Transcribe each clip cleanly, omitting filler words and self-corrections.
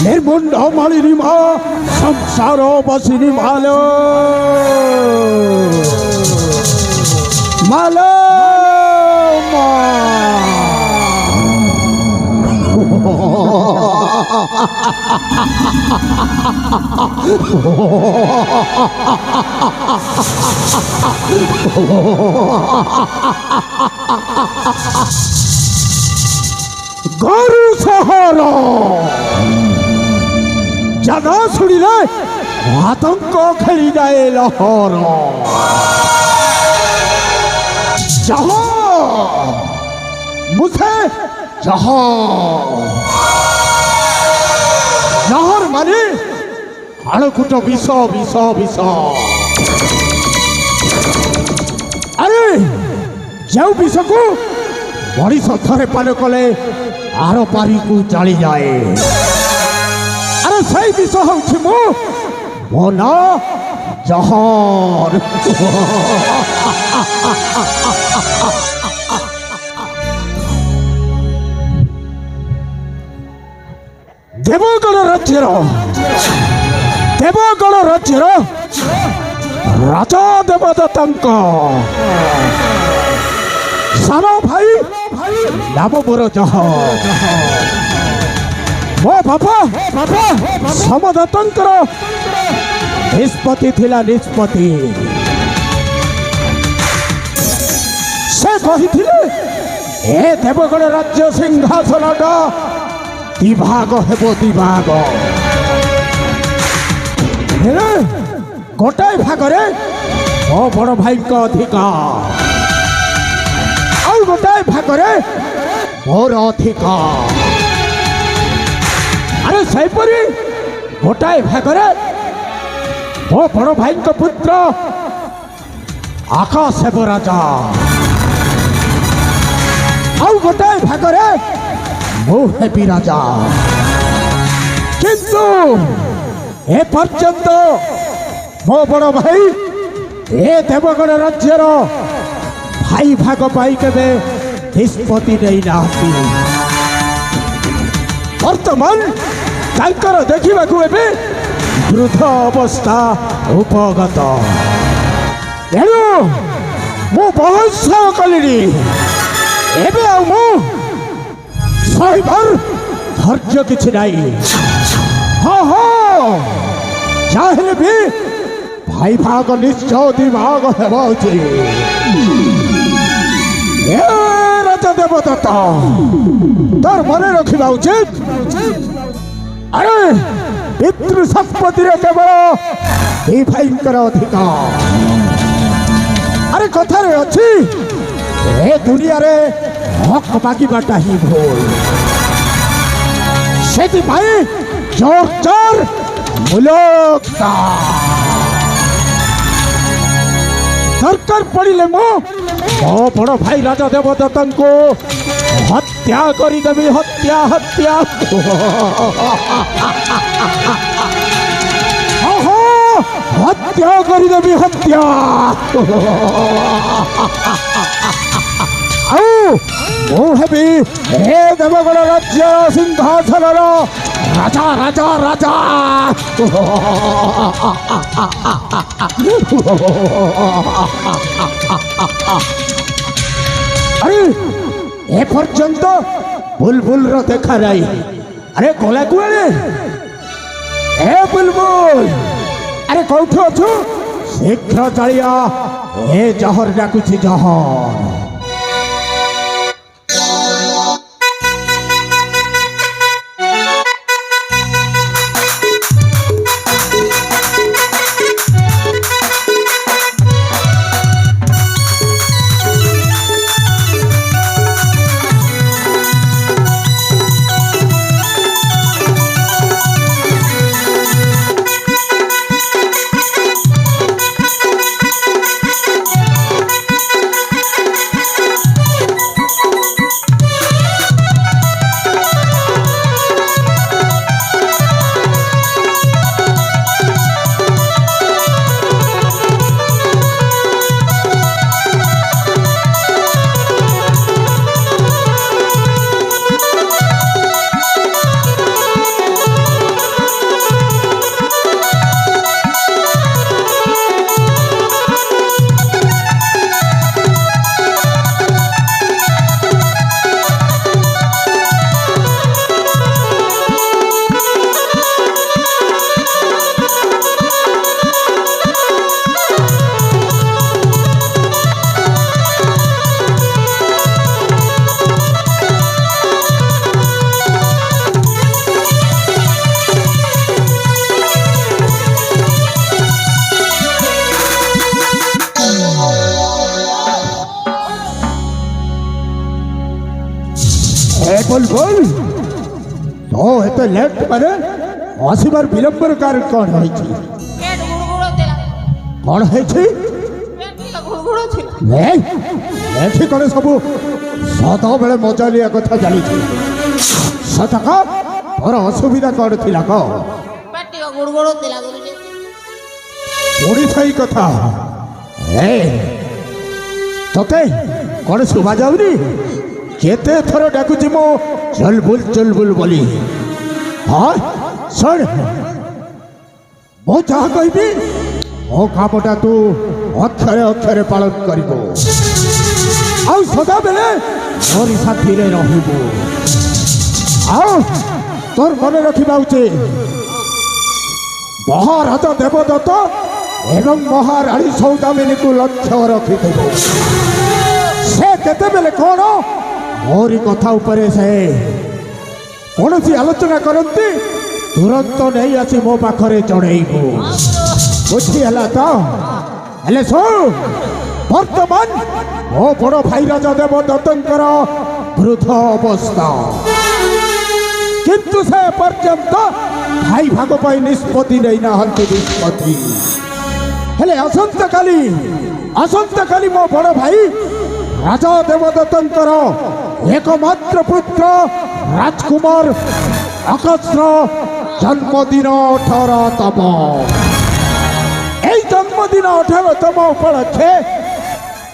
निर्मुंड मालिनी मा संसारो बसिनी मालो मालो मा गरु सहर जाना शुणिले आतंक खेली जाए लहर मुझे जहर माने आड़कुट विष विष विष अरे जो विष को मनीष थरे पान कले आर पारी को चली जाए अरे सही विष हूँ मो ना जहर देवगण राज्यर राजा देवदत्त सान भाई नाम मोर जहर मो बापा समदत्तर निष्पत्ति थिला निष्पत्ति से कहिथिले ए देवगण राज्य सिंहासन दिभाग हेबो दिभाग हेले गोटाए भागरे मो बड़ भाई को अधिकार और गोटाए भागरे मोर अधिकार अरे सहीपरी गोटाए भागरे मो बड़ भाई को पुत्र आकाश हेबो राजा और गोटाए भागरे मु हेबी राजा किंतु ए पर्यंत मो बड़ भाई ए देवगण राज्यर भाई भाग पाई केबे निष्पत्ति नहीं नाती वर्तमान तांकर देखिबा को एबे वृद्ध अवस्था उपगत एणु मु बहुत कलिनी एबे आ मु सहीबार धैर्य किछि नहीं हाँ हाँ चाहे भी भाई भाग निश्चय दिभाग हेबा राजा देवदत्त तोर मन रखा उचित अरे पितृ संपत्ति केवल भाईकर अधिकार अरे कथार अच्छी ए दुनिया रे हक मागिबाटा ही भूल से जोर जोर मुलकता दरकार पड़े मो बड़ भाई राजा देवदत्त को हत्या करदेवी हत्या हत्या हत्या करदेवी हत्या हेबी हे देवगण राज्य सिंहासन राजा राजा राजा अरे ए पर्यंत बुलबुल रो देखा नहीं अरे गोला कुआड़े ए बुलबुल अरे कौठ अछु शीघ्र चलिया ए जहर डाकुछि जहर বুলবুল তো এত লেট মানে আসিবার বিলম্বর কারণ কଣ হয়েছে? পেট গুড়গুড়ো ଥିଲା কଣ হয়েছে? পেট ଟିକେ গুড়গুড়ো ଥିଲା এଠି କଣ ସବୁ ସଦାବେଳେ ମଜାଲିଆ କଥା ଜାଣିଛି ସତ କହ ତୋର ଅସୁବିଧା କଣ ଥିଲା କହ? পেট ଟିକେ ଗୁড়ଗୁড়ো ଥିଲା ଗୁରୁଜୀ ଓଡ଼ିଶାଇ କଥା ତତେ କଣ ଶୁଭା ଯାଉନି? କେତେ ଥର ଡାକୁଛି ମୁଁ ଚଲବୁଲ ବୋଲି। ହଁ ଶୁଣ ମୁଁ ଯାହା କହିବି ମୋ କାମଟା ତୁ ଅକ୍ଷରେ ଅକ୍ଷରେ ପାଳନ କରିବୁ ଆଉ ସଦାବେଳେ ମୋରି ସାଥିରେ ରହିବୁ। ଆଉ ତୋର ମନେ ରଖିବା ଉଚିତ ମହାରାଜା ଦେବଦତ୍ତ ଏବଂ ମହାରାଣୀ ସୌଦାମିନୀକୁ ଲକ୍ଷ୍ୟ ରଖିଥିବୁ। ସେ କେତେବେଳେ କଣ ମୋରି କଥା ଉପରେ ସେ କୌଣସି ଆଲୋଚନା କରନ୍ତି ତୁରନ୍ତ ନେଇ ଆସି ମୋ ପାଖରେ ଜଣେଇବୁ। ବୁଝି ହେଲା ତ? ହେଲେ ଶୁଣ ବର୍ତ୍ତମାନ ମୋ ବଡ଼ ଭାଇ ରାଜା ଦେବଦତ୍ତଙ୍କର ବୃଦ୍ଧ ଅବସ୍ଥା କିନ୍ତୁ ସେ ପର୍ଯ୍ୟନ୍ତ ଭାଇ ଭାଗ ପାଇଁ ନିଷ୍ପତ୍ତି ନେଇନାହାନ୍ତି ନିଷ୍ପତ୍ତି। ହେଲେ ଆସନ୍ତାକାଲି ମୋ ବଡ଼ ଭାଇ ରାଜା ଦେବଦତ୍ତଙ୍କର ଏକମାତ୍ର ପୁତ୍ର ରାଜକୁମାର ଆକାଶର ଜନ୍ମଦିନ 18ତମ। এই জন্মদিন 18তম উপলক্ষে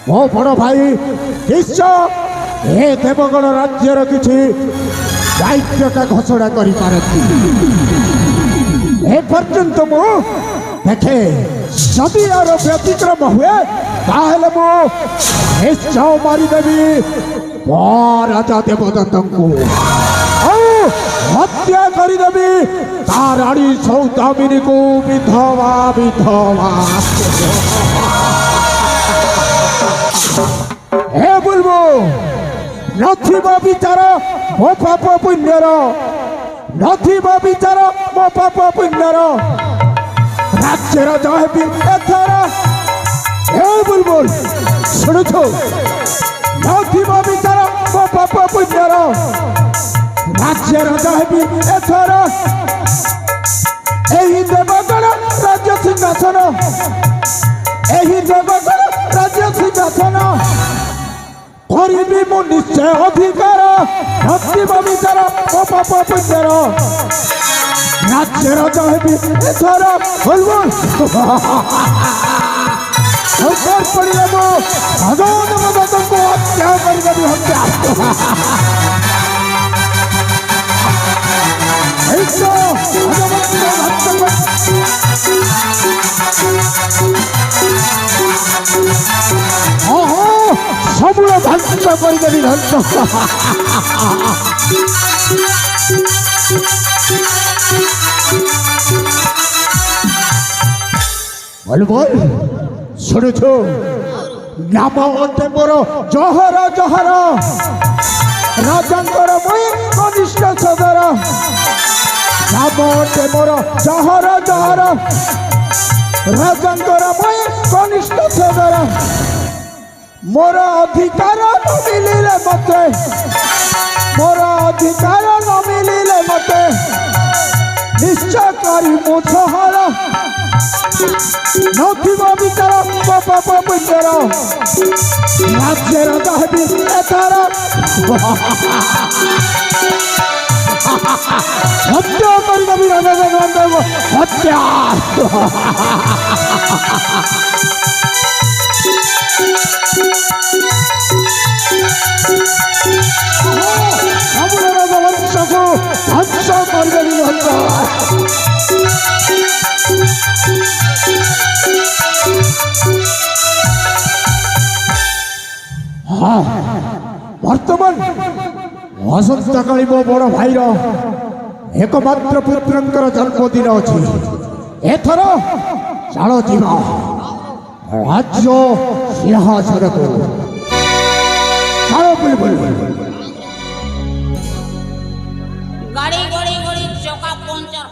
ମୋ ବଡ଼ ଭାଇ ନିଶ୍ଚୟ ଏ ଦେବଗଣ ରାଜ୍ୟର କିଛି ଦାୟିତ୍ୱଟା ଘୋଷଣା କରିପାରନ୍ତି। ଏପର୍ଯ୍ୟନ୍ତ ମୁଁ ଦେଖେ ଯଦି ଆର ବ୍ୟତିକ୍ରମ ହୁଏ ତାହେଲେ ମୁଁ ନିଶ୍ଚୟ ମାରିଦେବି ମହାରାଜା ଦେବଦତ୍ତଙ୍କୁ ଆଉ ହତ୍ୟା କରିଦେବି ତା ରାଣୀ ସୌଦାମିନୀକୁ ବିଧବା। ହେ ବୁଲବୁଲ ନଥିବା ବିଚାର ମୋ ପାପ ପୁଣ୍ୟର ରାଜ୍ୟର ଯାହେବି ଏଥର। ହେ ବୁଲବୁଲ ଶୁଣୁଛୁ ନଥିବା ବିଚାର ମୋ ପାପ ପୁଣ୍ୟର ରାଜ୍ୟର ଯାହେବି ଏଥର। ଏହି ଦେବଗଣ ରାଜ୍ୟ ସିଂହାସନ କରିବି ମୁଁ ନିଶ୍ଚୟ ଅଧିକାର। ନଥିବା ବିଚାର ମୋ ପାପ ପୁଣ୍ୟର ରାଜ୍ୟର ଯାହେବି ଏଥର। ବୁଲବୁଲ ଦରକାର ପଡ଼ିଲେ ମୁଁ ଦେବଦତ୍ତଙ୍କୁ ହତ୍ୟା କରିଦେବି। ସବୁର ଧ୍ୱଂସ କରିଦେବି ଧ୍ୱଂସ। ବୁଲବୁଲ ଶୁଣୁଛୁ ନାମ ଅଟେ ମୋର ଜହର ରାଜାଙ୍କର ମୁଇଁ କନିଷ୍ଠ ସଦର। ନାମ ଅଟେ ମୋର ଜହର ରାଜାଙ୍କର ମୁଇଁ କନିଷ୍ଠ ସଦର। ମୋର ଅଧିକାର ନ ମିଳିଲେ ମତେ ନିଶ୍ଚୟ କରି ମୁଁ ସହର। ନଥିବ ବିଚାର ମୋ ପାପ ପୁଣ୍ୟର ରାଜ୍ୟର ଯାହେବି ଏଥର। ହତ୍ୟା କରିଦେବି ହତ୍ୟା। ବଂଶକୁ ଧ୍ୱଂସ କରିଦେବି ଧ୍ୱଂସ। ହଁ ବର୍ତ୍ତମାନ ଆସନ୍ତାକାଲି ମୋ ବଡ଼ ଭାଇର ଏକମାତ୍ର ପୁତ୍ରଙ୍କର ଜନ୍ମଦିନ ଅଛି। ଏଥର ଚାଳ ଯିବା ରାଜ୍ୟ ସିଂହାସନକୁ। ଚାଳ ବୁଲବୁଲ। গাড়ি চকা পঞ্চার